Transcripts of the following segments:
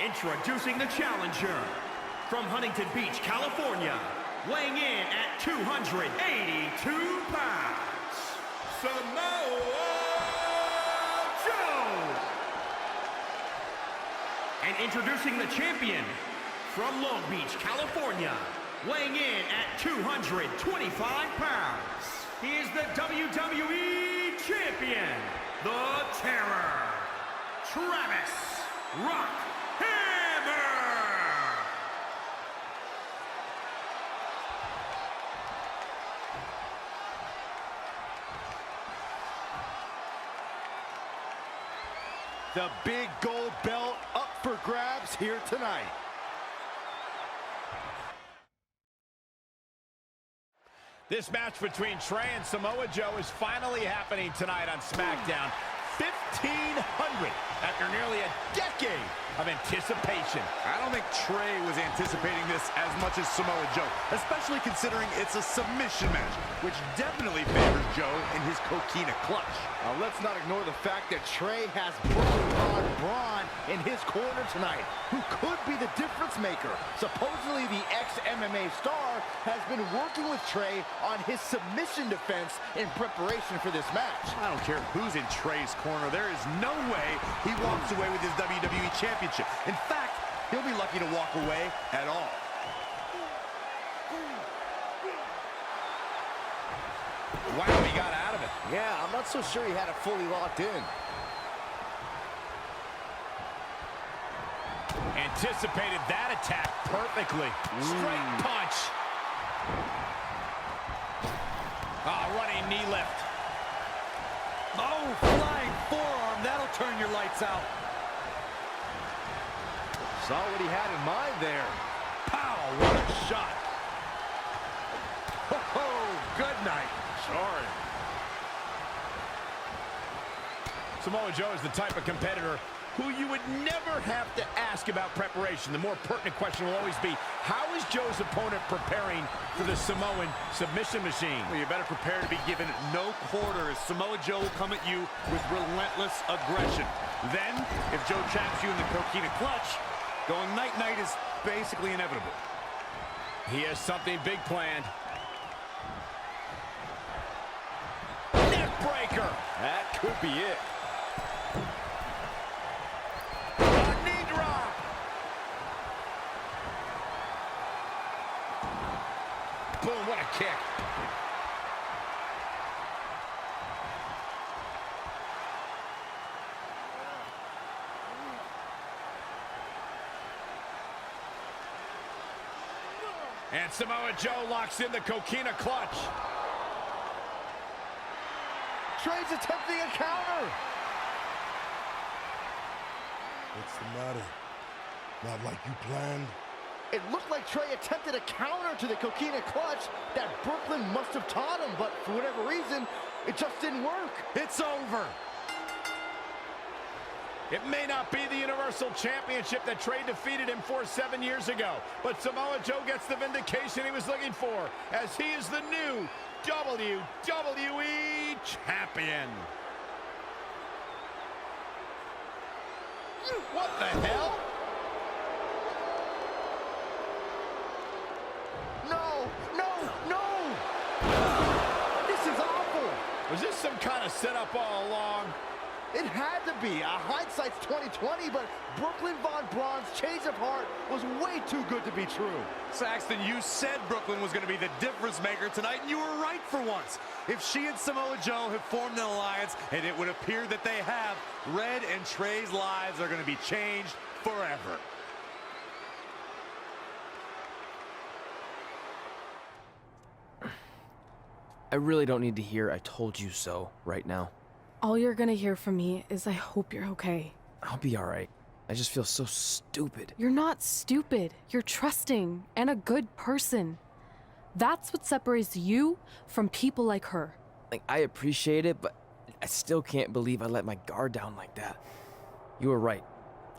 Introducing the challenger from Huntington Beach, California, weighing in at 282 pounds, Samoa Joe. And introducing the champion from Long Beach, California, weighing in at 225 pounds, he is the WWE champion, the Terror, Travis Rockhammer. The big gold belt up for grabs here tonight. This match between Trey and Samoa Joe is finally happening tonight on SmackDown. 1,500 after nearly a decade of anticipation. I don't think Trey was anticipating this as much as Samoa Joe, especially considering it's a submission match, which definitely favors Joe in his coquina clutch. Now let's not ignore the fact that Trey has Brooklyn Braun in his corner tonight, who could be the difference maker. Supposedly the ex-MMA star has been working with Trey on his submission defense in preparation for this match. I don't care who's in Trey's corner. There is no way he walks away with his WWE Championship. In fact, he'll be lucky to walk away at all. Wow, he got out of it. Yeah, I'm not so sure he had it fully locked in. Anticipated that attack perfectly. Straight punch. Running knee lift. Oh, flying forearm. That'll turn your lights out. Saw what he had in mind there. Pow, what a shot. Oh, good night. Sorry. Samoa Joe is the type of competitor who you would never have to ask about preparation. The more pertinent question will always be, how is Joe's opponent preparing for the Samoan submission machine? Well, you better prepare to be given no quarter, as Samoa Joe will come at you with relentless aggression. Then, if Joe traps you in the coquina clutch, going night-night is basically inevitable. He has something big planned. Neck breaker. That could be it. Knee drop. Boom, what a kick. And Samoa Joe locks in the coquina clutch. Trey's attempting a counter. What's the matter? Not like you planned? It looked like Trey attempted a counter to the coquina clutch that Brooklyn must have taught him, but for whatever reason, it just didn't work. It's over. It may not be the Universal Championship that Trey defeated him for 7 years ago, but Samoa Joe gets the vindication he was looking for, as he is the new WWE Champion. What the hell? No, no, no! This is awful! Was this some kind of setup all along? It had to be. Hindsight's 20/20, but Brooklyn Von Braun's change of heart was way too good to be true. Saxton, you said Brooklyn was going to be the difference maker tonight, and you were right for once. If she and Samoa Joe have formed an alliance, and it would appear that they have, Red and Trey's lives are going to be changed forever. I really don't need to hear "I told you so" right now. All you're gonna hear from me is I hope you're okay. I'll be alright. I just feel so stupid. You're not stupid. You're trusting and a good person. That's what separates you from people like her. Like, I appreciate it, but I still can't believe I let my guard down like that. You were right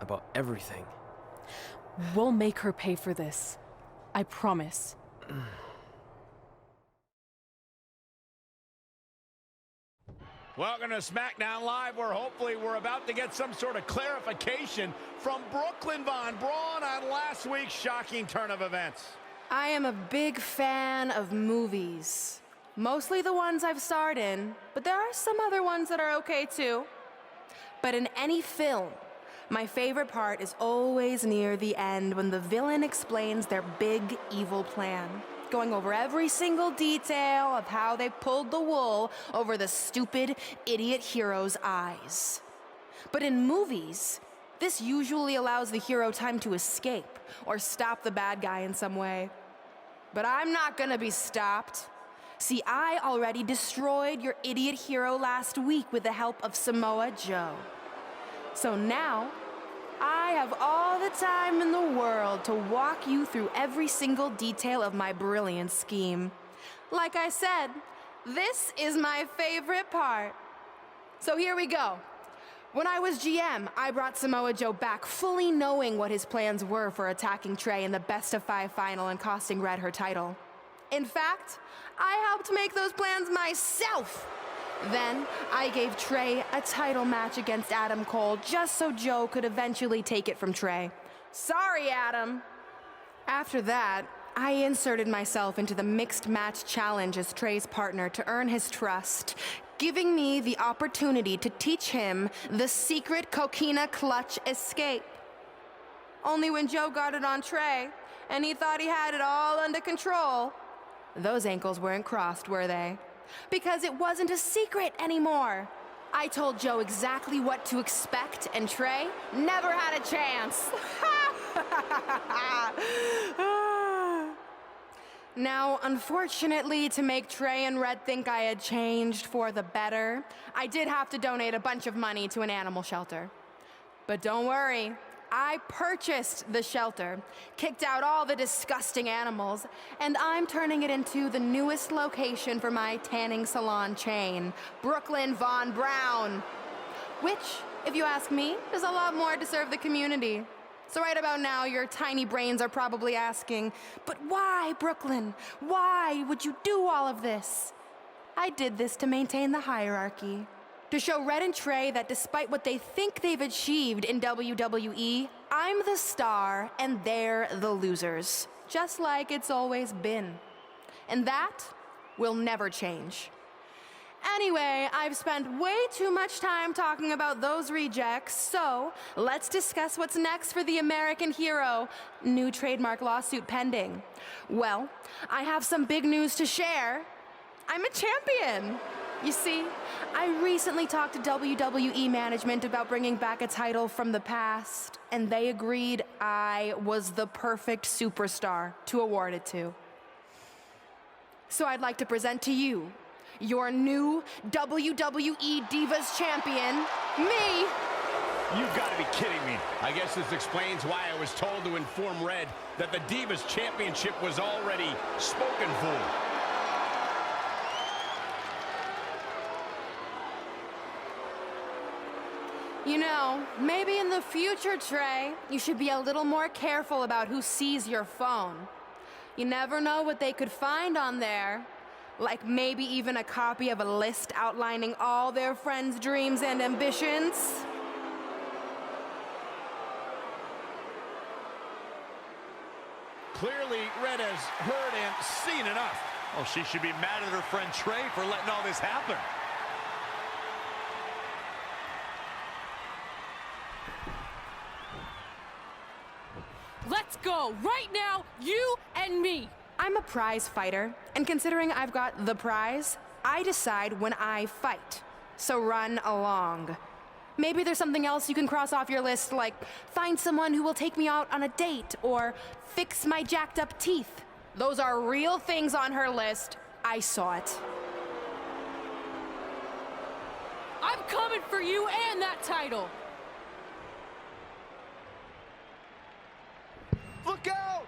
about everything. We'll make her pay for this. I promise. Welcome to SmackDown Live, where hopefully we're about to get some sort of clarification from Brooklyn Von Braun on last week's shocking turn of events. I am a big fan of movies. Mostly the ones I've starred in, but there are some other ones that are okay too. But in any film, my favorite part is always near the end when the villain explains their big evil plan, going over every single detail of how they pulled the wool over the stupid idiot hero's eyes. But in movies, this usually allows the hero time to escape or stop the bad guy in some way. But I'm not gonna be stopped. See, I already destroyed your idiot hero last week with the help of Samoa Joe. So now, I have all the time in the world to walk you through every single detail of my brilliant scheme. Like I said, this is my favorite part. So here we go. When I was GM, I brought Samoa Joe back fully knowing what his plans were for attacking Trey in the best-of-5 final and costing Red her title. In fact, I helped make those plans myself. Then, I gave Trey a title match against Adam Cole just so Joe could eventually take it from Trey. Sorry, Adam. After that, I inserted myself into the mixed match challenge as Trey's partner to earn his trust, giving me the opportunity to teach him the secret coquina clutch escape. Only when Joe got it on Trey, and he thought he had it all under control, those ankles weren't crossed, were they? Because it wasn't a secret anymore. I told Joe exactly what to expect, and Trey never had a chance. Now, unfortunately, to make Trey and Red think I had changed for the better, I did have to donate a bunch of money to an animal shelter. But don't worry, I purchased the shelter, kicked out all the disgusting animals, and I'm turning it into the newest location for my tanning salon chain, Brooklyn Von Braun. Which, if you ask me, is a lot more to serve the community. So right about now, your tiny brains are probably asking, but why, Brooklyn? Why would you do all of this? I did this to maintain the hierarchy. To show Red and Trey that despite what they think they've achieved in WWE, I'm the star and they're the losers. Just like it's always been. And that will never change. Anyway, I've spent way too much time talking about those rejects, so let's discuss what's next for the American hero. New trademark lawsuit pending. Well, I have some big news to share. I'm a champion. You see, I recently talked to WWE management about bringing back a title from the past, and they agreed I was the perfect superstar to award it to. So I'd like to present to you your new WWE Divas Champion, me. You've got to be kidding me. I guess this explains why I was told to inform Red that the Divas Championship was already spoken for. You know, maybe in the future, Trey, you should be a little more careful about who sees your phone. You never know what they could find on there. Like maybe even a copy of a list outlining all their friends' dreams and ambitions. Clearly, Red has heard and seen enough. Oh, she should be mad at her friend Trey for letting all this happen. Let's go right now, you and me. I'm a prize fighter, and considering I've got the prize, I decide when I fight. So run along. Maybe there's something else you can cross off your list, like find someone who will take me out on a date, or fix my jacked up teeth. Those are real things on her list. I saw it. I'm coming for you and that title. Look out!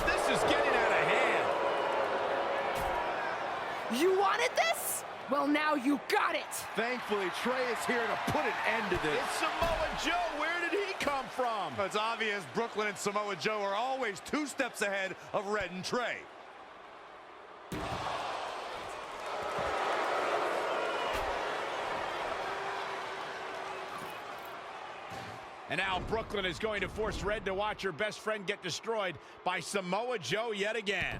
This is getting out of hand. You wanted this? Well, now you got it. Thankfully, Trey is here to put an end to this. It's Samoa Joe. Where did he come from? It's obvious Brooklyn and Samoa Joe are always 2 steps ahead of Red and Trey. And now Brooklyn is going to force Red to watch her best friend get destroyed by Samoa Joe yet again.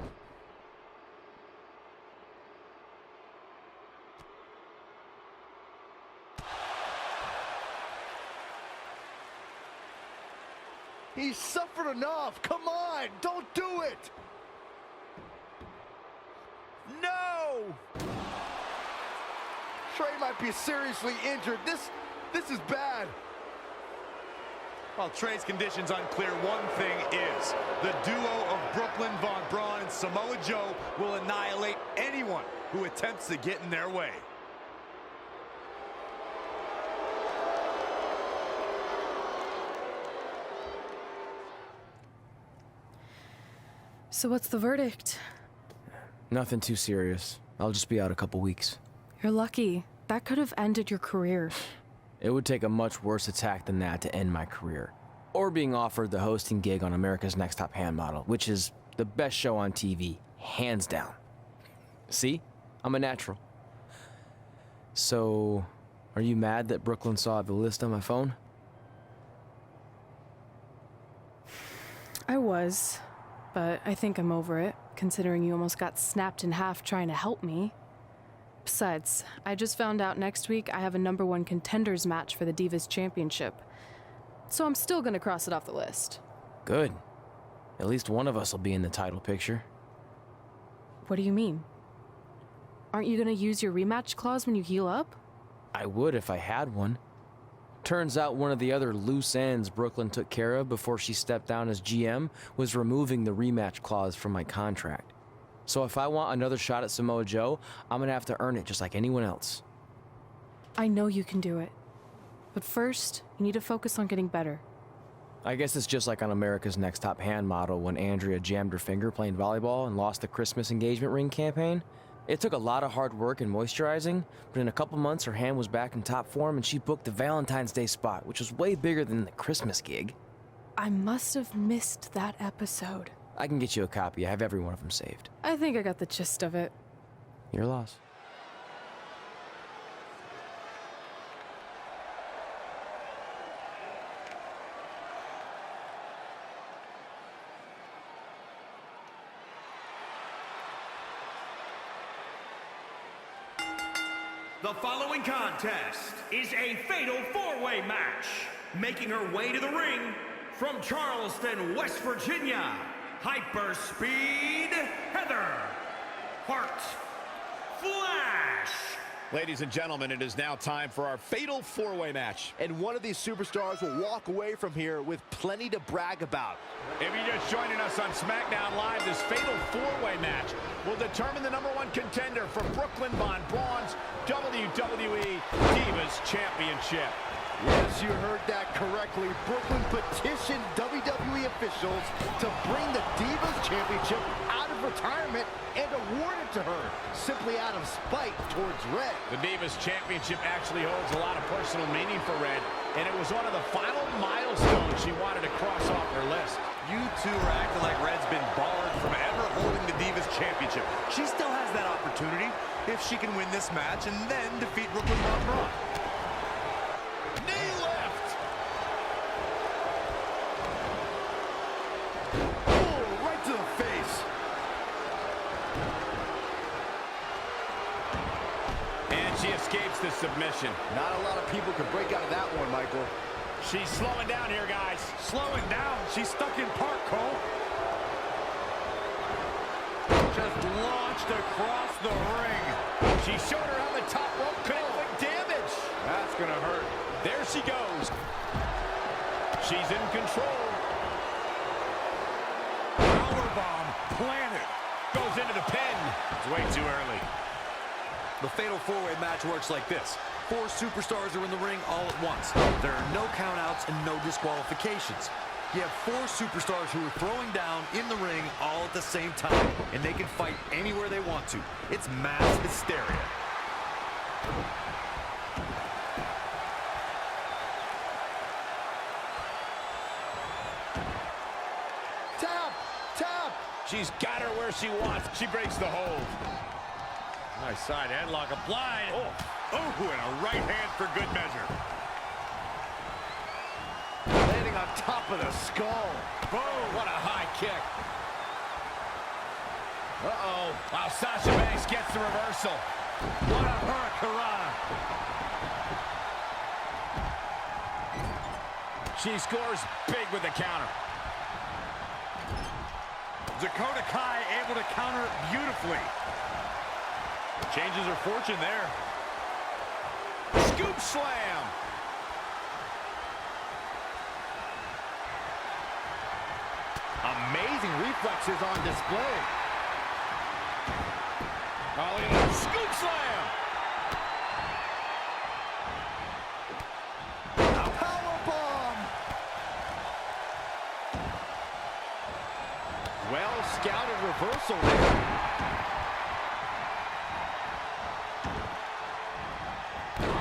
He suffered enough. Come on, don't do it. No! Trey might be seriously injured. This is bad. While Trey's condition's unclear, one thing is, the duo of Brooklyn Von Braun and Samoa Joe will annihilate anyone who attempts to get in their way. So what's the verdict? Nothing too serious. I'll just be out a couple weeks. You're lucky. That could have ended your career. It would take a much worse attack than that to end my career. Or being offered the hosting gig on America's Next Top Hand Model, which is the best show on TV, hands down. See? I'm a natural. So, are you mad that Brooklyn saw the list on my phone? I was, but I think I'm over it, considering you almost got snapped in half trying to help me. Besides, I just found out next week I have a #1 contenders match for the Divas Championship. So I'm still gonna cross it off the list. Good. At least one of us will be in the title picture. What do you mean? Aren't you gonna use your rematch clause when you heal up? I would if I had one. Turns out one of the other loose ends Brooklyn took care of before she stepped down as GM was removing the rematch clause from my contract. So if I want another shot at Samoa Joe, I'm gonna have to earn it just like anyone else. I know you can do it. But first, you need to focus on getting better. I guess it's just like on America's Next Top Hand Model when Andrea jammed her finger playing volleyball and lost the Christmas engagement ring campaign. It took a lot of hard work and moisturizing, but in a couple months her hand was back in top form and she booked the Valentine's Day spot, which was way bigger than the Christmas gig. I must have missed that episode. I can get you a copy. I have every one of them saved. I think I got the gist of it. Your loss. The following contest is a fatal four-way match. Making her way to the ring from Charleston, West Virginia, Hyperspeed Heather Hart Flash. Ladies and gentlemen, it is now time for our fatal four-way match. And one of these superstars will walk away from here with plenty to brag about. If you're just joining us on SmackDown Live, this fatal four-way match will determine the #1 contender for Brooklyn Von Braun's WWE Divas Championship. Yes, you heard that correctly. Brooklyn petitioned WWE officials to bring the Divas Championship out of retirement and award it to her, simply out of spite towards Red. The Divas Championship actually holds a lot of personal meaning for Red, and it was one of the final milestones she wanted to cross off her list. You two are acting like Red's been barred from ever holding the Divas Championship. She still has that opportunity if she can win this match and then defeat Brooklyn Von Braun. Knee left! Oh, right to the face. And she escapes the submission. Not a lot of people could break out of that one, Michael. She's slowing down here, guys. Slowing down. She's stuck in park, Cole. Just launched across the ring. She showed her how the top rope could inflict damage. That's gonna hurt. There she goes. She's in control. Powerbomb planted. Goes into the pin. It's way too early. The fatal four-way match works like this. 4 superstars are in the ring all at once. There are no countouts and no disqualifications. You have 4 superstars who are throwing down in the ring all at the same time, and they can fight anywhere they want to. It's mass hysteria. Tap! Tap! She's got her where she wants. She breaks the hold. Nice side headlock applied. Oh, and a right hand for good measure. on top of the skull. Boom, what a high kick. Uh-oh. Wow, Sasha Banks gets the reversal. What a hurricanrana. She scores big with the counter. Dakota Kai able to counter beautifully. Changes her fortune there. Scoop slam. Amazing reflexes on display. Oh, look at that. Scoop slam. A powerbomb. Well scouted reversal there.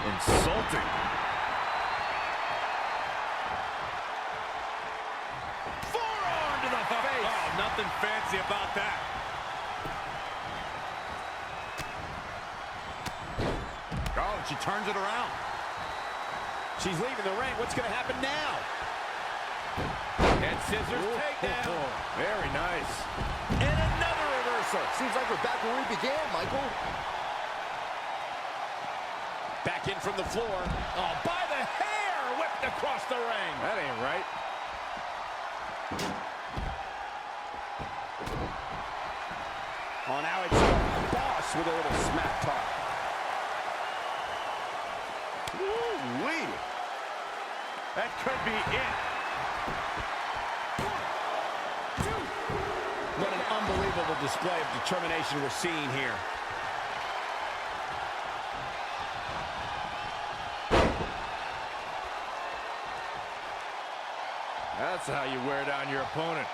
Insulting. Forearm to the face. Oh, nothing fancy about that. Oh, she turns it around. She's leaving the ring. What's going to happen now? Head scissors takedown. Very nice. And another reversal. Seems like we're back where we began, Michael. Back in from the floor. Oh, by the hair, whipped across the ring. That ain't right. Oh, now it's the boss with a little smack talk. Woo-wee. That could be it. What an unbelievable display of determination we're seeing here. That's how you wear down your opponent.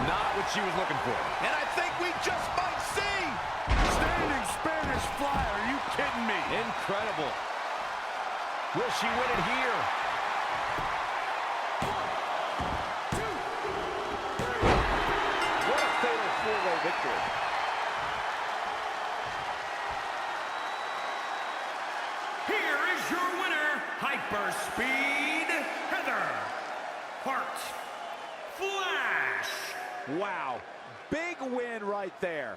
Not what she was looking for. And I think we just might see. Standing Spanish fly, are you kidding me? Incredible. Will she win it here? What a fatal four-way victory. Here is your winner, Hyper Speed Heather Hart Flash. Wow. Big win right there.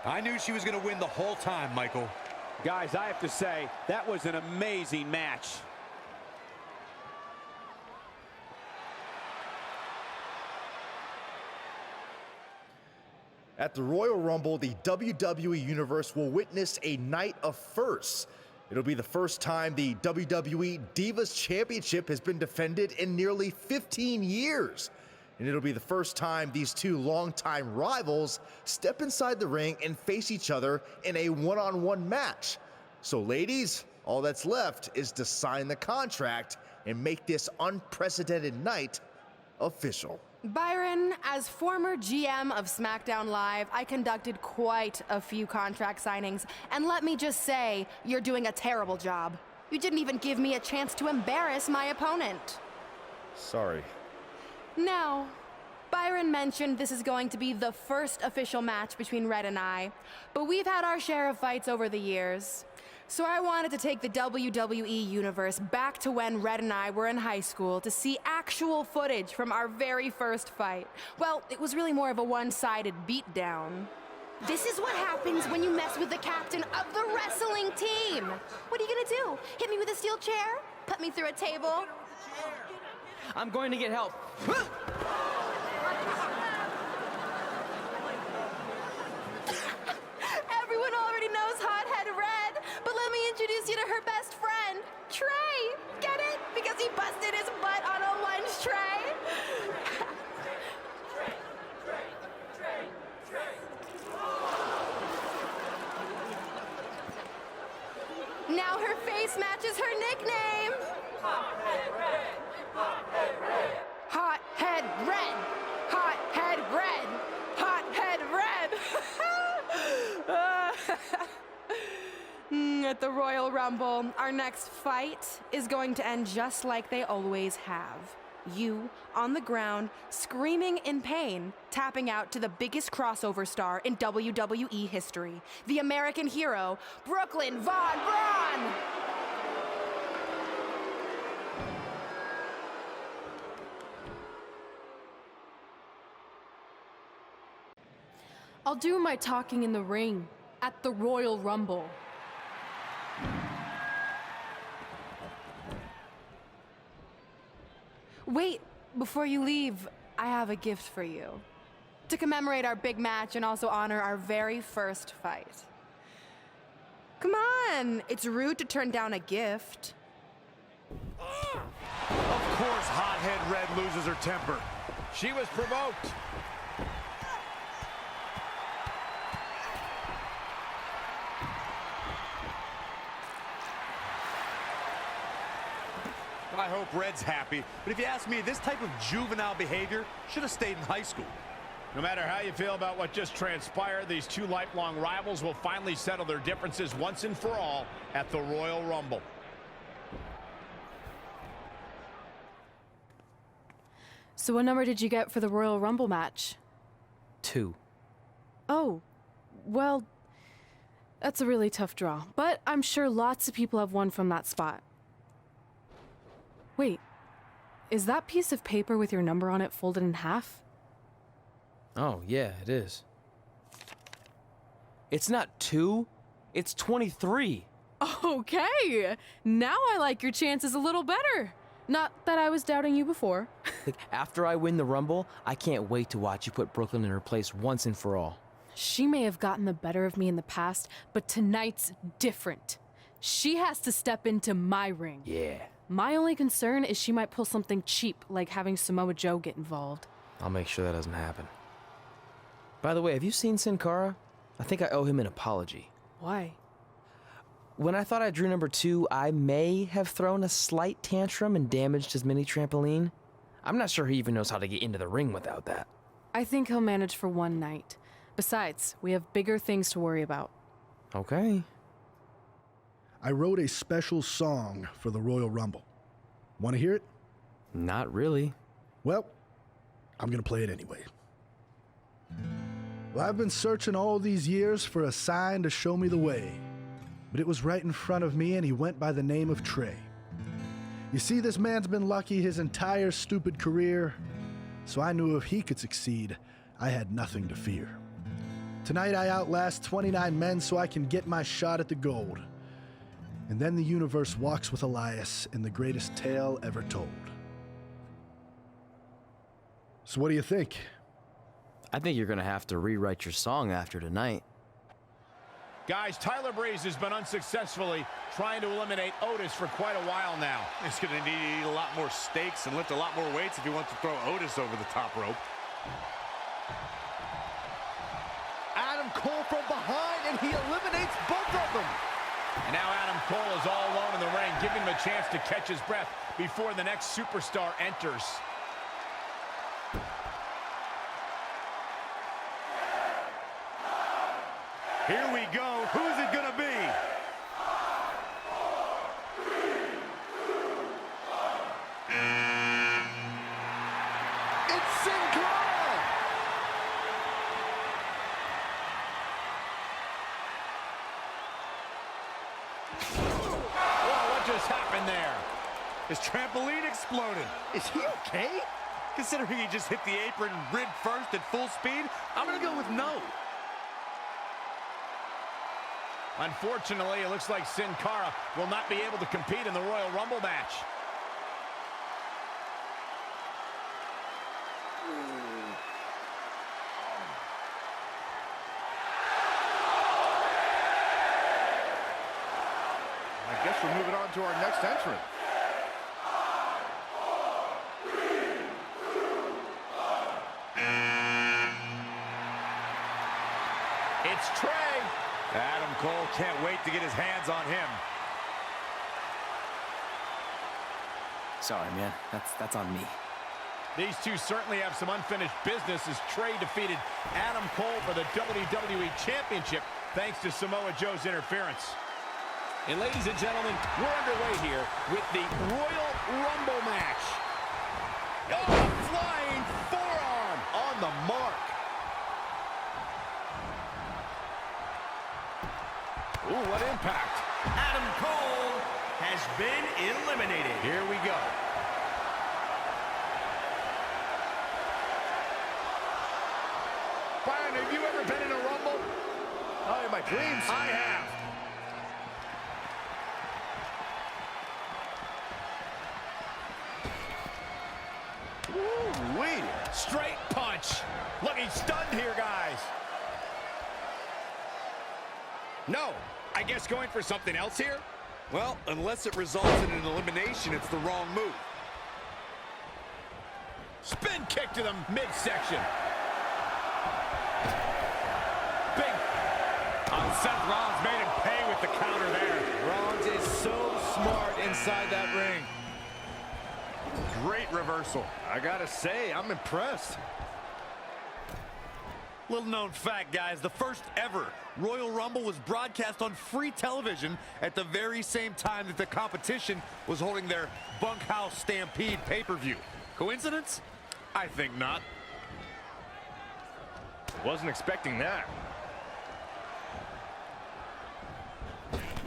I knew she was going to win the whole time, Michael. Guys, I have to say, that was an amazing match. At the Royal Rumble, the WWE Universe will witness a night of firsts. It'll be the first time the WWE Divas Championship has been defended in nearly 15 years. And it'll be the first time these two longtime rivals step inside the ring and face each other in a one-on-one match. So ladies, all that's left is to sign the contract and make this unprecedented night official. Byron, as former GM of SmackDown Live, I conducted quite a few contract signings, and let me just say, you're doing a terrible job. You didn't even give me a chance to embarrass my opponent. Sorry. Now, Byron mentioned this is going to be the first official match between Red and I, but we've had our share of fights over the years. So I wanted to take the WWE Universe back to when Red and I were in high school to see actual footage from our very first fight. Well, it was really more of a one-sided beatdown. This is what happens when you mess with the captain of the wrestling team. What are you gonna do? Hit me with a steel chair? Put me through a table? I'm going to get help. Everyone already knows Hothead Red, but let me introduce you to her best friend, Trey. Get it? Because he busted his butt on a lunch tray. Now her face matches her nickname. Hothead Red. Hothead Red. Hothead Red. Hothead Red. Hothead Red. At the Royal Rumble, our next fight is going to end just like they always have. You, on the ground, screaming in pain, tapping out to the biggest crossover star in WWE history, the American hero, Brooklyn Von Braun! I'll do my talking in the ring at the Royal Rumble. Wait, before you leave, I have a gift for you. To commemorate our big match and also honor our very first fight. Come on, it's rude to turn down a gift. Of course, hothead Red loses her temper. She was provoked. I hope Red's happy, but if you ask me, this type of juvenile behavior should have stayed in high school. No matter how you feel about what just transpired, these two lifelong rivals will finally settle their differences once and for all at the Royal Rumble. So what number did you get for the Royal Rumble match? 2. Oh, well, that's a really tough draw. But I'm sure lots of people have won from that spot. Wait, is that piece of paper with your number on it folded in half? Oh, yeah, it is. It's not 2, it's 23. Okay, now I like your chances a little better. Not that I was doubting you before. Like, after I win the Rumble, I can't wait to watch you put Brooklyn in her place once and for all. She may have gotten the better of me in the past, but tonight's different. She has to step into my ring. Yeah. My only concern is she might pull something cheap, like having Samoa Joe get involved. I'll make sure that doesn't happen. By the way, have you seen Sin Cara? I think I owe him an apology. Why? When I thought I drew number 2, I may have thrown a slight tantrum and damaged his mini trampoline. I'm not sure he even knows how to get into the ring without that. I think he'll manage for one night. Besides, we have bigger things to worry about. Okay. I wrote a special song for the Royal Rumble. Want to hear it? Not really. Well, I'm going to play it anyway. Well, I've been searching all these years for a sign to show me the way. But it was right in front of me, and he went by the name of Trey. You see, this man's been lucky his entire stupid career, so I knew if he could succeed, I had nothing to fear. Tonight I outlast 29 men so I can get my shot at the gold. And then the universe walks with Elias in the greatest tale ever told. So what do you think? I think you're gonna have to rewrite your song after tonight. Guys, Tyler Breeze has been unsuccessfully trying to eliminate Otis for quite a while now. He's going to need to eat a lot more steaks and lift a lot more weights if he wants to throw Otis over the top rope. Adam Cole from behind, and he eliminates both of them. And now Adam Cole is all alone in the ring, giving him a chance to catch his breath before the next superstar enters. Here we go. Who's it going to be? It's Sin Cara! Whoa, what just happened there? His trampoline exploded. Is he okay? Considering he just hit the apron rib first at full speed, I'm going to go with no. Unfortunately, it looks like Sin Cara will not be able to compete in the Royal Rumble match. I guess we're moving on to our next entrant. It's Trey. Adam Cole can't wait to get his hands on him. Sorry, man. That's on me. These two certainly have some unfinished business as Trey defeated Adam Cole for the WWE Championship thanks to Samoa Joe's interference. And ladies and gentlemen, we're underway here with the Royal Rumble match. Oh, a flying forearm on the mark. Ooh, what impact. Adam Cole has been eliminated. Here we go. Byron, have you ever been in a dreams. I have. Woo-wee. Straight punch. Looking stunned here, guys. No, I guess going for something else here? Well, unless it results in an elimination, it's the wrong move. Spin kick to the midsection. Big. Seth Rollins made him pay with the counter there. Rollins is so smart inside that ring. Great reversal. I gotta say, I'm impressed. Little known fact, guys, the first ever Royal Rumble was broadcast on free television at the very same time that the competition was holding their Bunkhouse Stampede pay-per-view. Coincidence? I think not. Wasn't expecting that.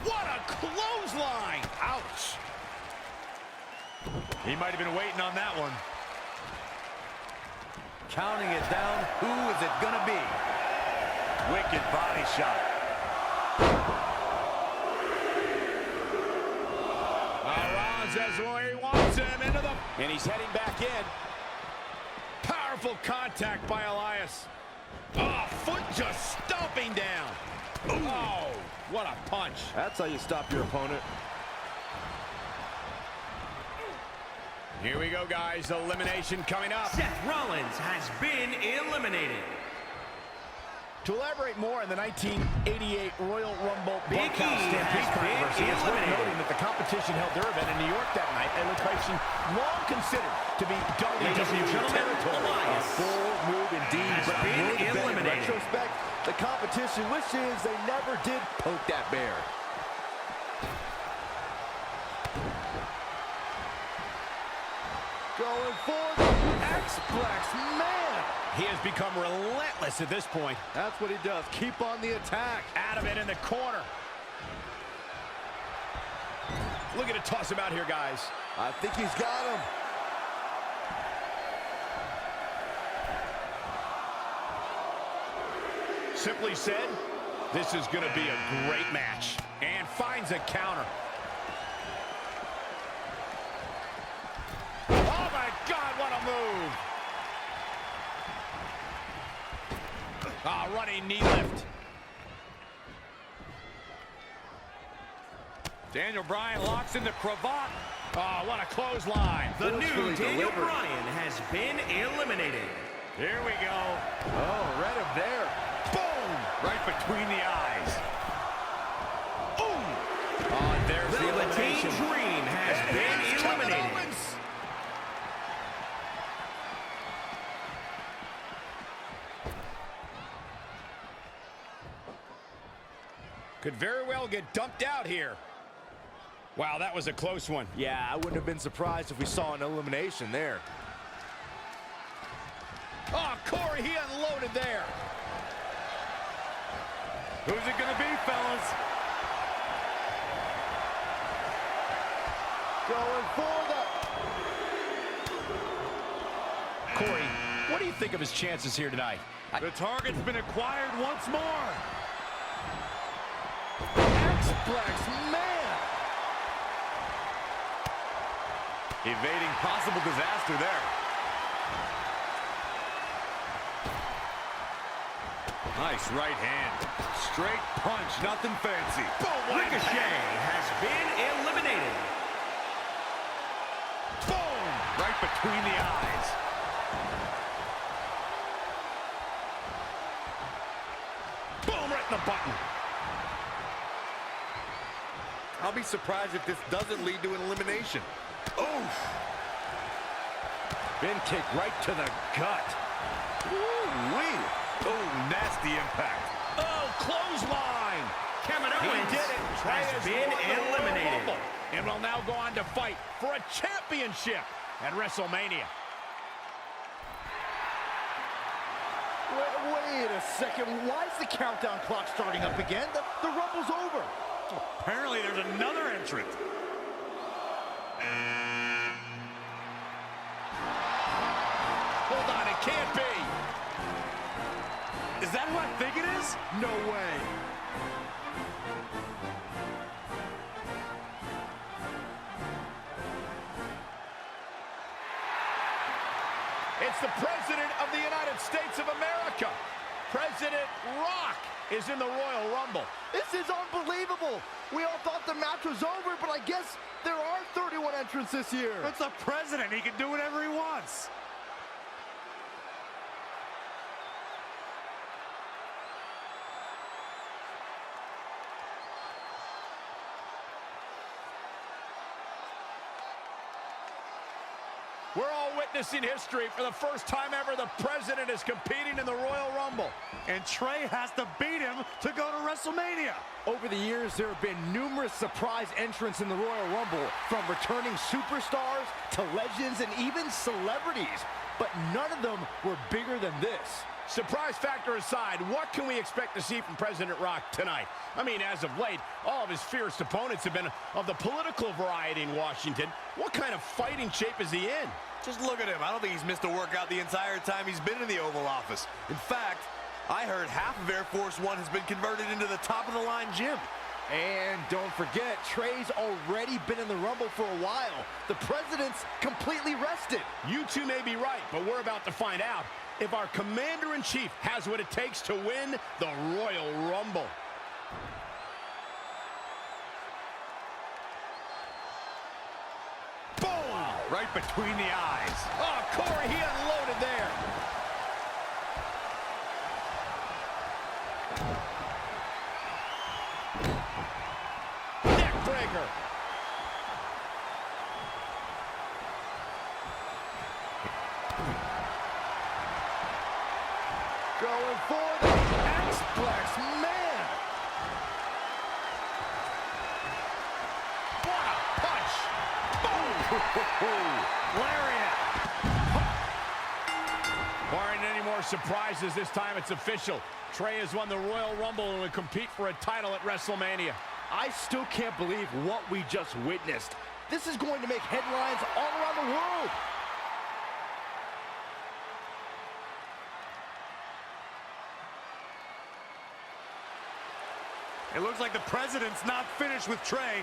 What a clothesline! Ouch! He might have been waiting on that one. Counting it down, who is it gonna be? Wicked body shot. Rollins is where he wants him into the... And he's heading back in. Powerful contact by Elias. Oh, foot just stomping down. Ooh. Oh, what a punch. That's how you stop your opponent. Here we go, guys. Elimination coming up. Seth Rollins has been eliminated. To elaborate more on the 1988 Royal Rumble Big Bunkhouse E Stampede has been controversy, it's worth eliminated. noting that the competition held their event in New York that night, a location long considered to be WWE territory. A bold move indeed, Has but been in eliminated. retrospect, the competition wishes they never did poke that bear. Going for the X-Plex, man! He has become relentless at this point. That's what he does. Keep on the attack. Out of it in the corner. Look at it toss him out here, guys. I think he's got him. Simply said, this is going to be a great match. And finds a counter. Oh my God, what a move! Ah, running knee lift. Daniel Bryan locks in the cravat. Oh, what a clothesline. The new Daniel Bryan has been eliminated. Here we go. Oh, read him there. Boom! Right between the eyes. Boom! Oh, there's the Velveteen elimination. Dream has been eliminated. Could very well get dumped out here. Wow, that was a close one. Yeah, I wouldn't have been surprised if we saw an elimination there. Oh, Corey, he unloaded there. Who's it gonna be, fellas? Going for the... Corey, what do you think of his chances here tonight? The target's been acquired once more. X-Plex, man! Evading possible disaster there. Nice right hand. Straight punch, nothing fancy. Boom! Ricochet has been eliminated. Boom! Right between the eyes. Boom! Right in the button. I'll be surprised if this doesn't lead to an elimination. Oof! Bin kick right to the gut. Woo-wee. Oh, nasty impact. Oh, clothesline! Kevin He Owens did it. Trey has has been won the Royal eliminated. Rumble and will now go on to fight for a championship at WrestleMania. Wait a second. Why is the countdown clock starting up again? The Rumble's over. Apparently there's another entrant. Hold on, it can't be. Is that who I think it is? No way. It's the President of the United States of America. President Rock is in the Royal Rumble. This is unbelievable. We all thought the match was over, but I guess there are 31 entrants this year. It's the president. He can do whatever he wants. We're all witnessing history. For the first time ever, the President is competing in the Royal Rumble. And Trey has to beat him to go to WrestleMania. Over the years, there have been numerous surprise entrants in the Royal Rumble, from returning superstars to legends and even celebrities. But none of them were bigger than this. Surprise factor aside, what can we expect to see from President Rock tonight? I mean, as of late, all of his fierce opponents have been of the political variety in Washington. What kind of fighting shape is he in? Just look at him. I don't think he's missed a workout the entire time he's been in the Oval Office. In fact, I heard half of Air Force One has been converted into the top-of-the-line gym. And don't forget, Trey's already been in the Rumble for a while. The President's completely rested. You two may be right, but we're about to find out if our Commander-in-Chief has what it takes to win the Royal Rumble. Boom! Right between the eyes. Oh, Corey, he unloaded there. Neck breaker. Going for the X-Plex, man! What a punch! Boom! Lariat! Barring any more surprises, this time it's official. Trey has won the Royal Rumble and will compete for a title at WrestleMania. I still can't believe what we just witnessed. This is going to make headlines all around the world. It looks like the President's not finished with Trey.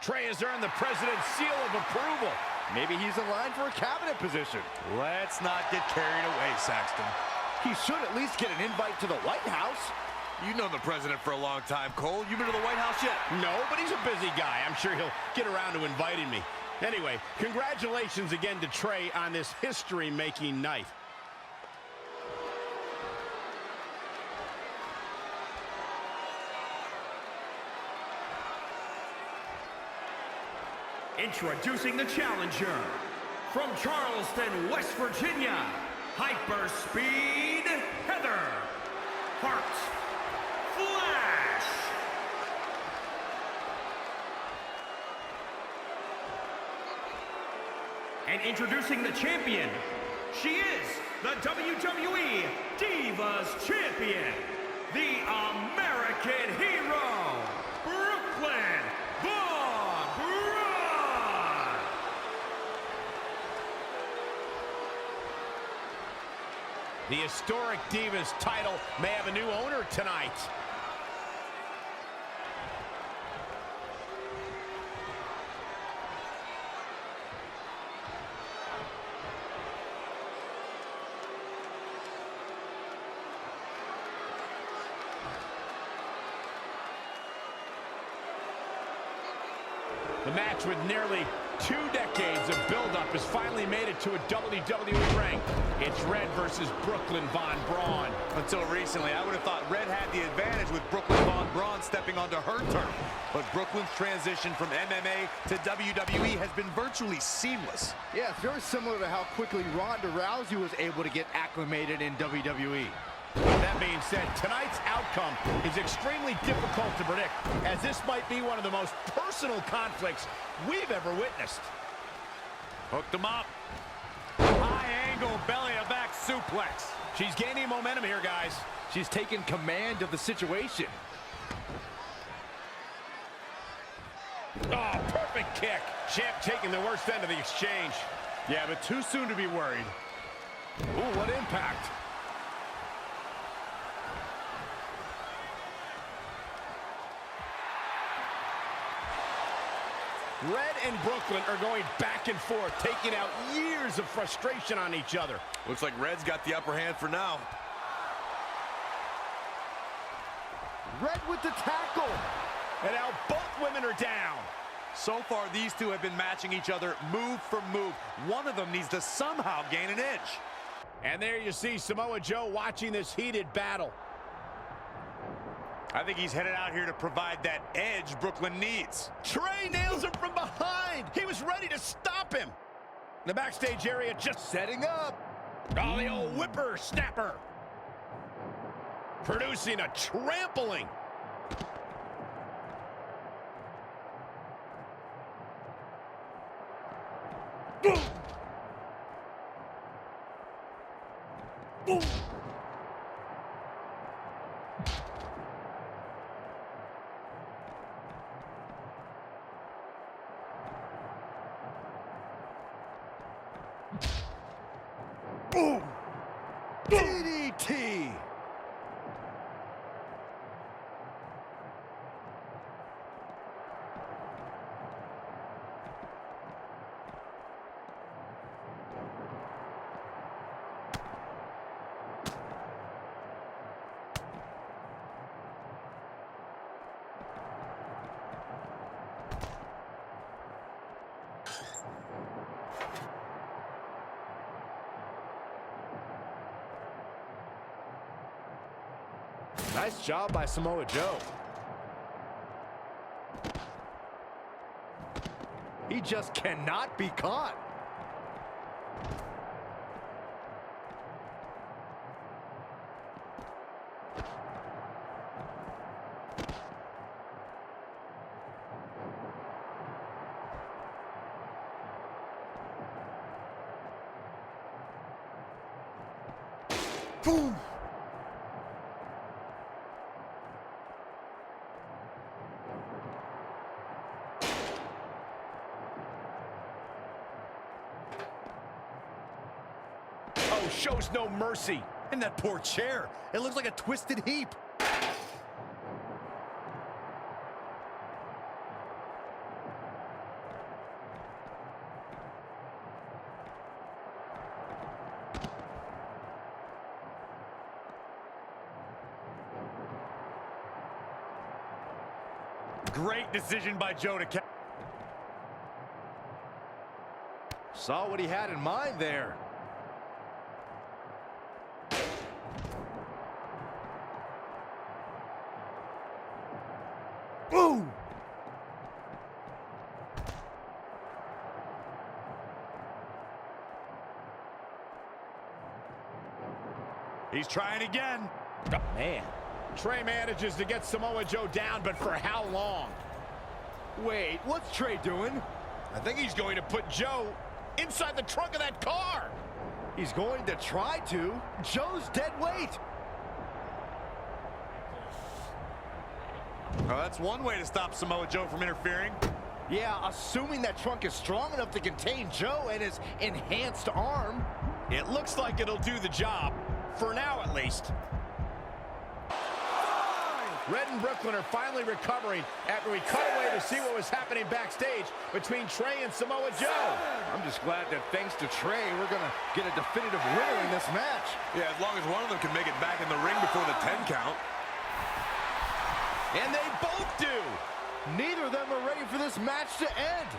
Trey has earned the President's seal of approval. Maybe he's in line for a cabinet position. Let's not get carried away, Saxton. He should at least get an invite to the White House. You know the President for a long time, Cole. You been to the White House yet? No, but he's a busy guy. I'm sure he'll get around to inviting me. Anyway, congratulations again to Trey on this history-making night. Introducing the challenger, from Charleston, West Virginia, Hyperspeed Heather Heartfire. And introducing the champion, she is the WWE Divas Champion, the American Hero, Brooklyn Braun. The historic Divas title may have a new owner tonight. The match with nearly 2 decades of build-up has finally made it to a WWE ring. It's Red versus Brooklyn Von Braun. Until recently, I would have thought Red had the advantage with Brooklyn Von Braun stepping onto her turf. But Brooklyn's transition from MMA to WWE has been virtually seamless. Yeah, it's very similar to how quickly Ronda Rousey was able to get acclimated in WWE. That being said, tonight's outcome is extremely difficult to predict, as this might be one of the most personal conflicts we've ever witnessed. Hooked him up. High angle belly-to-back suplex. She's gaining momentum here, guys. She's taken command of the situation. Oh, perfect kick. Champ taking the worst end of the exchange. Yeah, but too soon to be worried. Ooh, what impact. Red and Brooklyn are going back and forth, taking out years of frustration on each other. Looks like Red's got the upper hand for now. Red with the tackle. And now both women are down. So far, these two have been matching each other move for move. One of them needs to somehow gain an edge. And there you see Samoa Joe watching this heated battle. I think he's headed out here to provide that edge Brooklyn needs. Trey nails him from behind. He was ready to stop him. The backstage area just setting up. Oh, the old whipper-snapper. Producing a trampling. Boom! Boom! Boom! DDT! Nice job by Samoa Joe. He just cannot be caught. Boom! Shows no mercy. And that poor chair. It looks like a twisted heap. Great decision by Joe to catch. Saw what he had in mind there. Boom! He's trying again. Oh, man. Trey manages to get Samoa Joe down, but for how long? Wait, what's Trey doing? I think he's going to put Joe inside the trunk of that car. He's going to try to. Joe's dead weight. Well, that's one way to stop Samoa Joe from interfering. Yeah, assuming that trunk is strong enough to contain Joe and his enhanced arm. It looks like it'll do the job, for now at least. Red and Brooklyn are finally recovering after we cut away to see what was happening backstage between Trey and Samoa Joe. I'm just glad that thanks to Trey, we're going to get a definitive winner in this match. Yeah, as long as one of them can make it back in the ring before the 10 count. And they both do. Neither of them are ready for this match to end.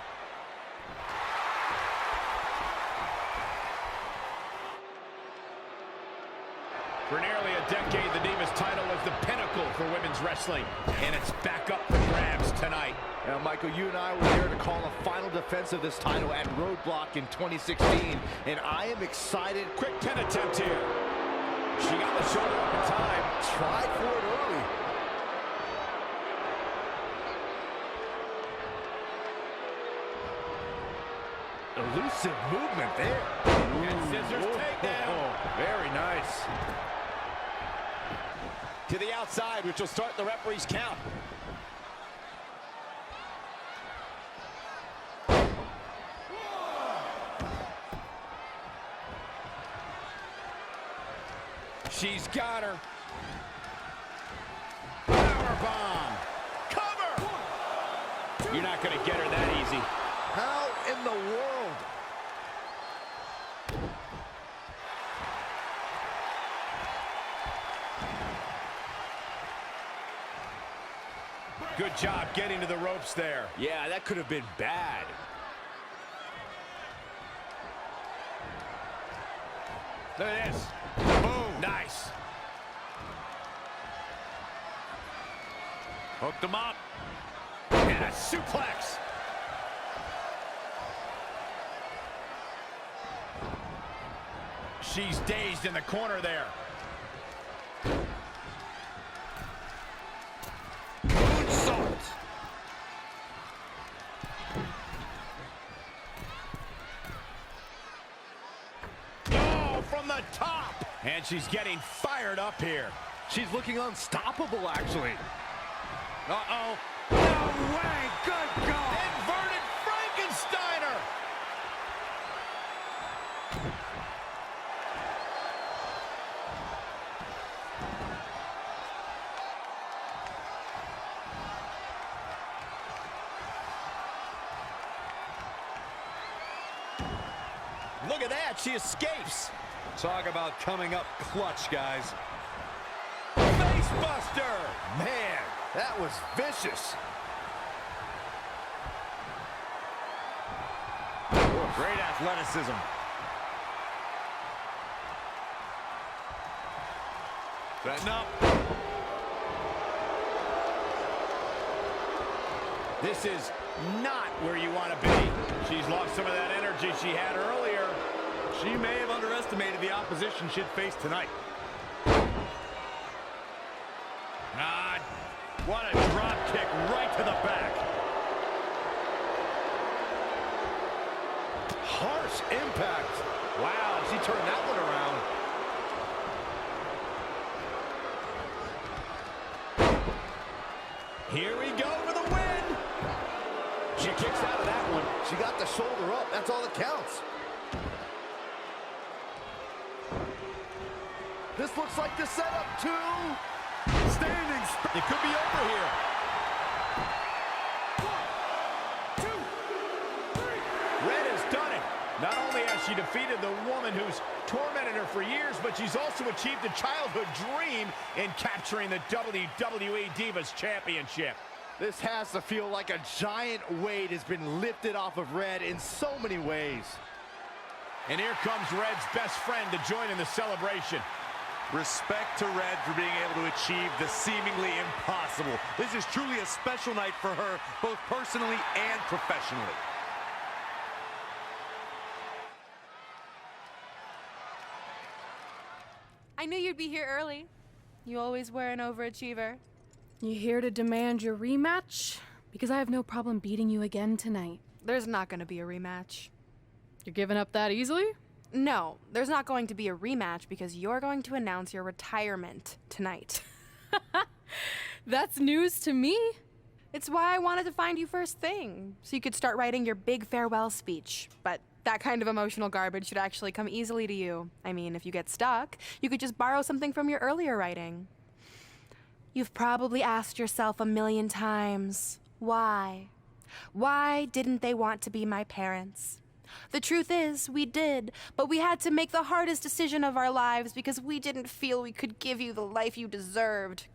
For nearly a decade, the Divas title was the pinnacle for women's wrestling, and it's back up for grabs tonight. Now, Michael, you and I were there to call a final defense of this title at Roadblock in 2016, and I am excited. Quick pin attempt here. She got the shoulder up in time. Tried for it early. Elusive movement there. And scissors takedown. Very nice. To the outside, which will start the referee's count. She's got her. Powerbomb. Cover! You're not going to get her that easy. How in the world? Good job getting to the ropes there. Yeah, that could have been bad. Look at this. Boom. Nice. Hooked him up. And a suplex. She's dazed in the corner there. Moonsault. Oh, from the top. And she's getting fired up here. She's looking unstoppable, actually. Uh-oh. No way. Good God. Inverted Frankensteiner. Look at that. She escapes. Talk about coming up clutch, guys. Facebuster. Man, that was vicious. Great athleticism. Setting up. This is not where you want to be. She's lost some of that energy she had earlier. She may have underestimated the opposition she'd face tonight. Ah, what a drop kick right to the back. Harsh impact. Wow, she turned that one around. Here we go for the win. She kicks out of that one. She got the shoulder up. That's all that counts. This looks like the setup to standing. It could be over here. 1, 2, 3. Red has done it. Not only has she defeated the woman who's tormented her for years, but she's also achieved a childhood dream in capturing the WWE Divas Championship. This has to feel like a giant weight has been lifted off of Red in so many ways. And here comes Red's best friend to join in the celebration. Respect to Red for being able to achieve the seemingly impossible. This is truly a special night for her, both personally and professionally. I knew you'd be here early. You always were an overachiever. You here to demand your rematch? Because I have no problem beating you again tonight. There's not going to be a rematch. You're giving up that easily? No, there's not going to be a rematch because you're going to announce your retirement tonight. That's news to me. It's why I wanted to find you first thing, so you could start writing your big farewell speech. But that kind of emotional garbage should actually come easily to you. I mean, if you get stuck, you could just borrow something from your earlier writing. You've probably asked yourself 1,000,000 times, why? Why didn't they want to be my parents? The truth is, we did, but we had to make the hardest decision of our lives because we didn't feel we could give you the life you deserved.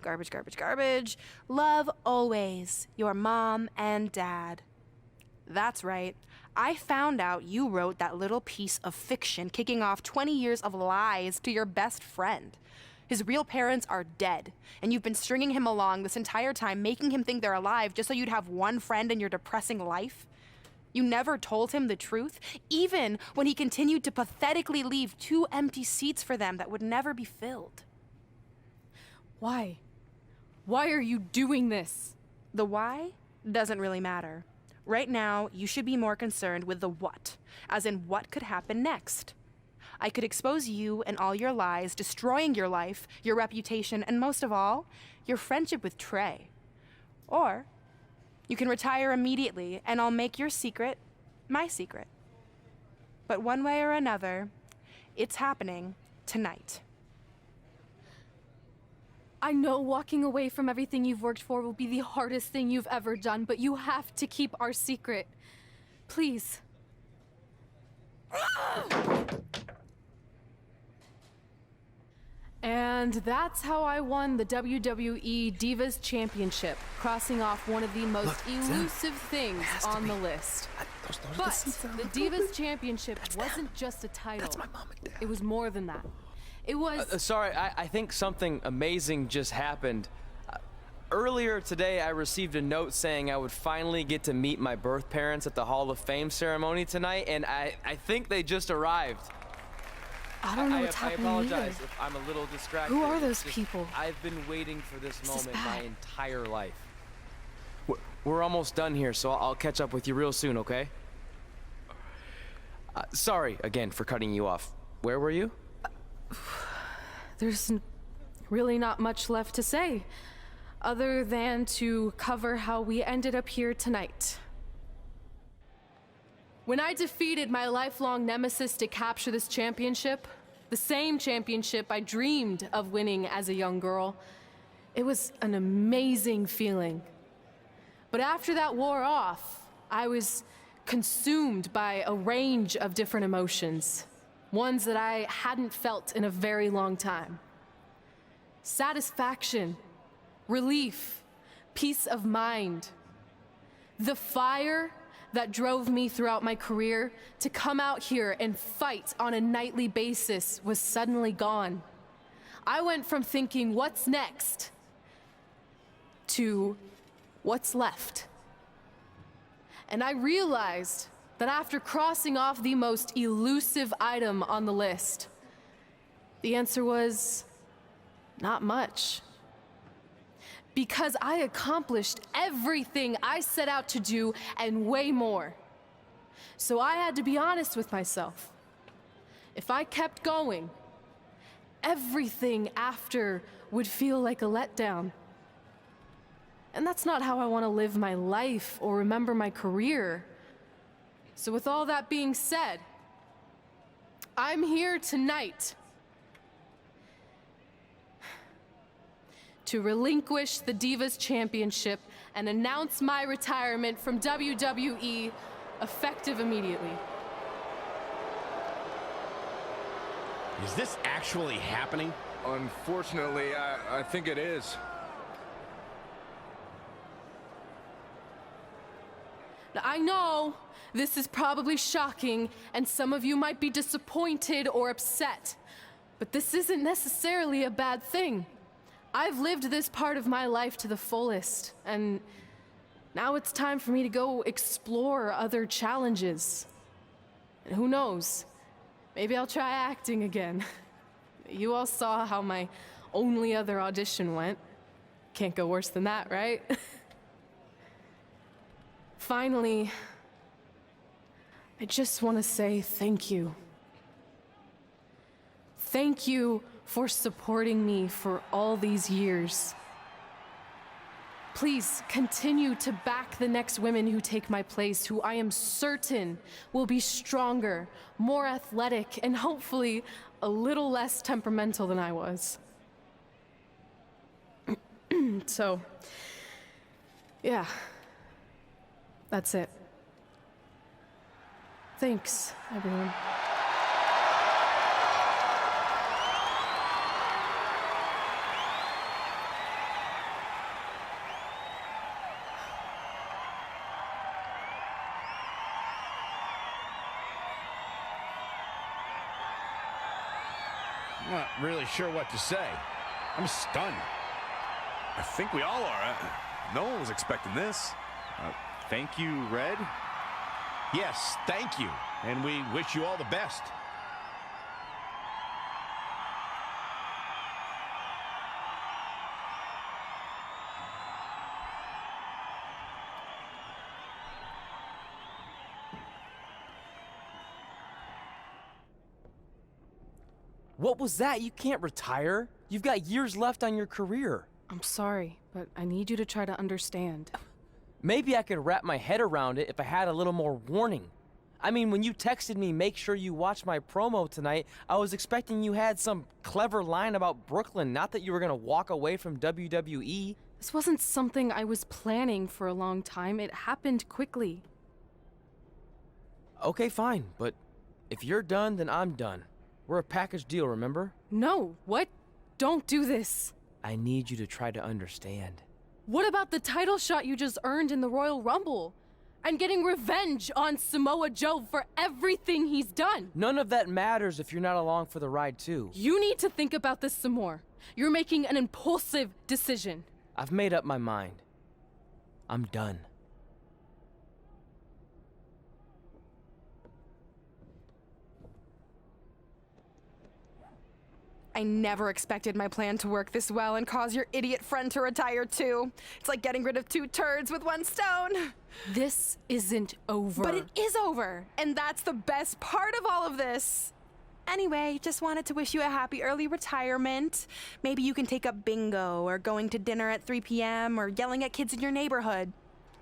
Garbage, garbage, garbage. Love always, your mom and dad. That's right. I found out you wrote that little piece of fiction kicking off 20 years of lies to your best friend. His real parents are dead, and you've been stringing him along this entire time, making him think they're alive just so you'd have one friend in your depressing life. You never told him the truth, even when he continued to pathetically leave 2 empty seats for them that would never be filled. Why? Why are you doing this? The why doesn't really matter. Right now, you should be more concerned with the what, as in what could happen next. I could expose you and all your lies, destroying your life, your reputation, and most of all, your friendship with Trey. Or you can retire immediately, and I'll make your secret my secret. But one way or another, it's happening tonight. I know walking away from everything you've worked for will be the hardest thing you've ever done, but you have to keep our secret. Please. And that's how I won the WWE Divas Championship, crossing off one of the most elusive things on the list. But the Divas Championship wasn't just a title. That's my mom and dad. It was more than that. It was... Sorry, I think something amazing just happened. Earlier today, I received a note saying I would finally get to meet my birth parents at the Hall of Fame ceremony tonight, and I think they just arrived. I don't know what's happening I apologize either. if I'm a little distracted. Who are those people? I've been waiting for this moment my bad. entire life. We're almost done here, so I'll catch up with you real soon, okay? Sorry again for cutting you off. Where were you? There's really not much left to say, other than to cover how we ended up here tonight. When I defeated my lifelong nemesis to capture this championship, the same championship I dreamed of winning as a young girl, it was an amazing feeling. But after that wore off, I was consumed by a range of different emotions, ones that I hadn't felt in a very long time. Satisfaction, relief, peace of mind. The fire that drove me throughout my career to come out here and fight on a nightly basis was suddenly gone. I went from thinking, what's next, to what's left. And I realized that after crossing off the most elusive item on the list, the answer was not much. Because I accomplished everything I set out to do and way more. So I had to be honest with myself. If I kept going, everything after would feel like a letdown. And that's not how I want to live my life or remember my career. So with all that being said, I'm here tonight to relinquish the Divas Championship and announce my retirement from WWE, effective immediately. Is this actually happening? Unfortunately, I think it is. Now, I know this is probably shocking, and some of you might be disappointed or upset, but this isn't necessarily a bad thing. I've lived this part of my life to the fullest, and now it's time for me to go explore other challenges. And who knows, maybe I'll try acting again. You all saw how my only other audition went. Can't go worse than that, right? Finally, I just want to say thank you. Thank you for supporting me for all these years. Please continue to back the next women who take my place, who I am certain will be stronger, more athletic, and hopefully a little less temperamental than I was. So, yeah, that's it. Thanks, everyone. I'm not really sure what to say. I'm stunned. I think we all are. No one was expecting this. Thank you, Red. Yes, thank you. And we wish you all the best. What was that? You can't retire. You've got years left on your career. I'm sorry, but I need you to try to understand. Maybe I could wrap my head around it if I had a little more warning. I mean, when you texted me, make sure you watch my promo tonight, I was expecting you had some clever line about Brooklyn, not that you were gonna walk away from WWE. This wasn't something I was planning for a long time. It happened quickly. Okay, fine, but if you're done, then I'm done. We're a package deal, remember? No, what? Don't do this. I need you to try to understand. What about the title shot you just earned in the Royal Rumble? And getting revenge on Samoa Joe for everything he's done? None of that matters if you're not along for the ride, too. You need to think about this some more. You're making an impulsive decision. I've made up my mind. I'm done. I never expected my plan to work this well and cause your idiot friend to retire too. It's like getting rid of 2 turds with 1 stone. This isn't over. But it is over, and that's the best part of all of this. Anyway, just wanted to wish you a happy early retirement. Maybe you can take up bingo, or going to dinner at 3 p.m., or yelling at kids in your neighborhood.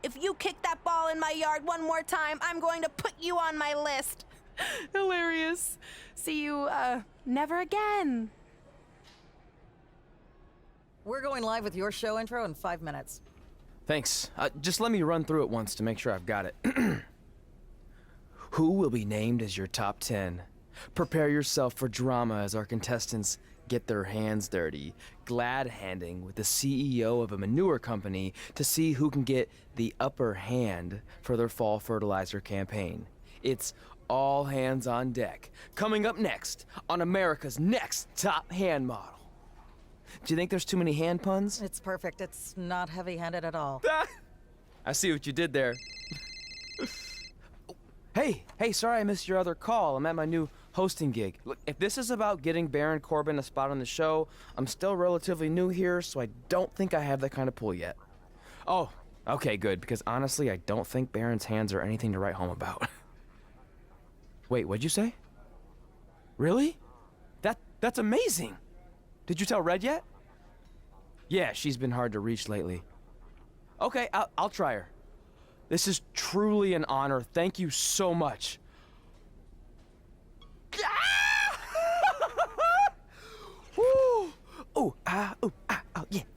If you kick that ball in my yard one more time, I'm going to put you on my list. Hilarious. See you, never again. We're going live with your show intro in 5 minutes. Thanks. Just let me run through it once to make sure I've got it. Who will be named as your top 10? Prepare yourself for drama as our contestants get their hands dirty, glad-handing with the CEO of a manure company to see who can get the upper hand for their fall fertilizer campaign. It's all hands on deck. Coming up next on America's Next Top Hand Model. Do you think there's too many hand puns? It's perfect. It's not heavy-handed at all. I see what you did there. Hey, sorry I missed your other call. I'm at my new hosting gig. Look, if this is about getting Baron Corbin a spot on the show, I'm still relatively new here, so I don't think I have that kind of pull yet. Oh, okay, good, because honestly, I don't think Baron's hands are anything to write home about. Wait, what'd you say? Really? That's amazing! Did you tell Red yet? Yeah, she's been hard to reach lately. Okay, I'll try her. This is truly an honor. Thank you so much. Woo! Ooh, yeah.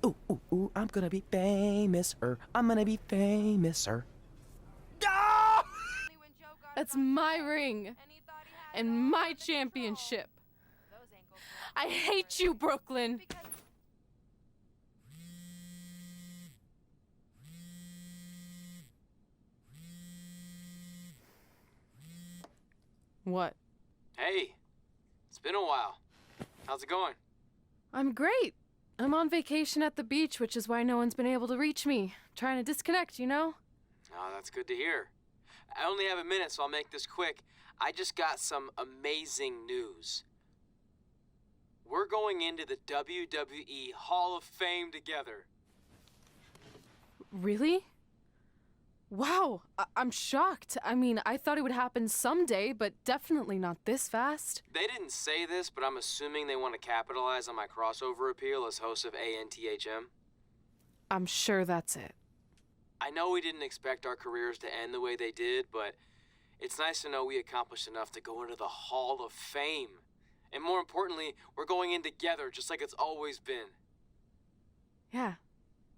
Ooh, I'm gonna be famous, I'm gonna be famous, That's my ring. And my championship. I hate you, Brooklyn. What? Hey, it's been a while. How's it going? I'm great. I'm on vacation at the beach, which is why no one's been able to reach me. Trying to disconnect, you know? Oh, that's good to hear. I only have a minute, so I'll make this quick. I just got some amazing news. We're going into the WWE Hall of Fame together. Really? Wow, I'm shocked. I mean, I thought it would happen someday, but definitely not this fast. They didn't say this, but I'm assuming they want to capitalize on my crossover appeal as host of ANTHM. I'm sure that's it. I know we didn't expect our careers to end the way they did, but it's nice to know we accomplished enough to go into the Hall of Fame. And more importantly, we're going in together, just like it's always been. Yeah,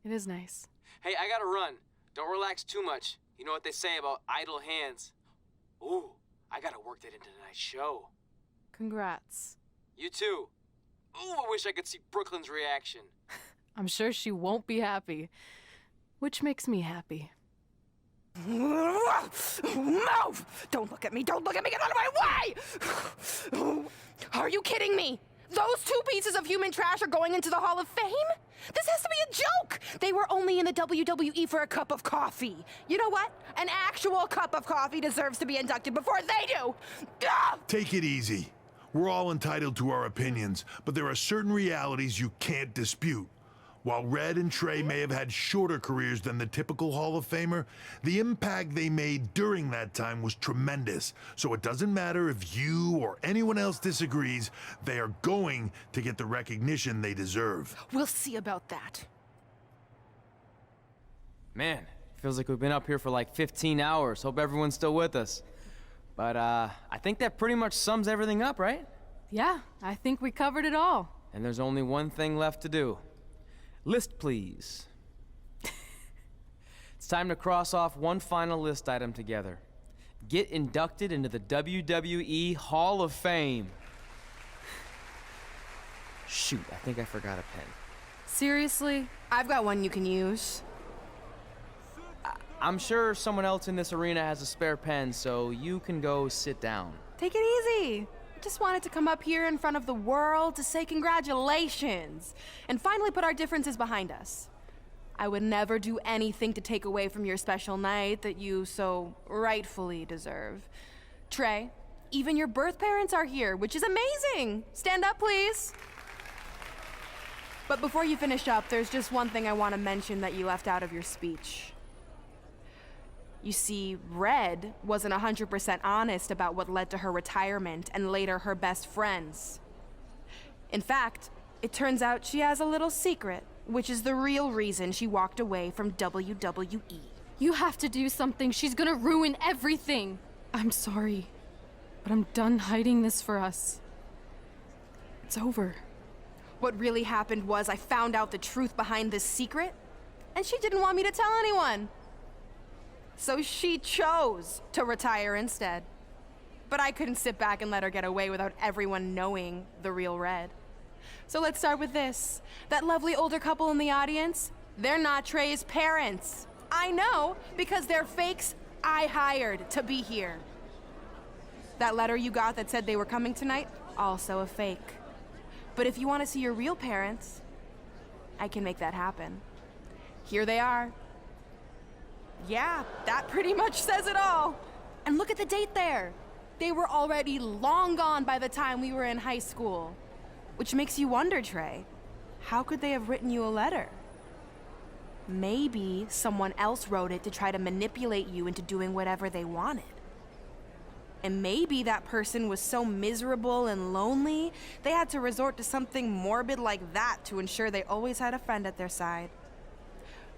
it is nice. Hey, I gotta run. Don't relax too much. You know what they say about idle hands. Ooh, I gotta work that into tonight's show. Congrats. You too. Ooh, I wish I could see Brooklyn's reaction. I'm sure she won't be happy, which makes me happy. Move! Don't look at me! Don't look at me! Get out of my way! Are you kidding me? Those 2 pieces of human trash are going into the Hall of Fame? This has to be a joke! They were only in the WWE for a cup of coffee. You know what? An actual cup of coffee deserves to be inducted before they do! Ah! Take it easy. We're all entitled to our opinions, but there are certain realities you can't dispute. While Red and Trey may have had shorter careers than the typical Hall of Famer, the impact they made during that time was tremendous. So it doesn't matter if you or anyone else disagrees, they are going to get the recognition they deserve. We'll see about that. Man, feels like we've been up here for like 15 hours. Hope everyone's still with us. But I think that pretty much sums everything up, right? Yeah, I think we covered it all. And there's only one thing left to do. List, please. It's time to cross off one final list item together. Get inducted into the WWE Hall of Fame. Shoot, I think I forgot a pen. Seriously? I've got one you can use. I'm sure someone else in this arena has a spare pen, so you can go sit down. Take it easy. I just wanted to come up here in front of the world to say congratulations and finally put our differences behind us. I would never do anything to take away from your special night that you so rightfully deserve. Trey, even your birth parents are here, which is amazing. Stand up, please. But before you finish up, there's just one thing I want to mention that you left out of your speech. You see, Red wasn't 100% honest about what led to her retirement and later her best friends. In fact, it turns out she has a little secret, which is the real reason she walked away from WWE. You have to do something. She's gonna ruin everything. I'm sorry, but I'm done hiding this for us. It's over. What really happened was I found out the truth behind this secret, and she didn't want me to tell anyone. So she chose to retire instead. But I couldn't sit back and let her get away without everyone knowing the real Red. So let's start with this. That lovely older couple in the audience, they're not Trey's parents. I know, because they're fakes I hired to be here. That letter you got that said they were coming tonight, also a fake. But if you want to see your real parents, I can make that happen. Here they are. Yeah, that pretty much says it all. And look at the date there. They were already long gone by the time we were in high school. Which makes you wonder, Trey, how could they have written you a letter? Maybe someone else wrote it to try to manipulate you into doing whatever they wanted. And maybe that person was so miserable and lonely, they had to resort to something morbid like that to ensure they always had a friend at their side.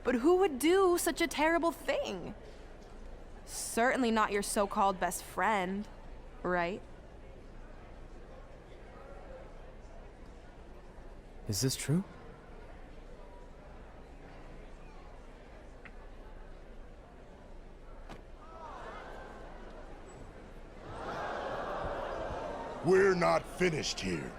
But who would do such a terrible thing? Certainly not your so-called best friend, right? Is this true? We're not finished here.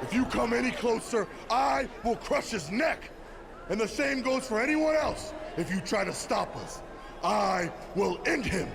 If you come any closer, I will crush his neck. And the same goes for anyone else. If you try to stop us, I will end him.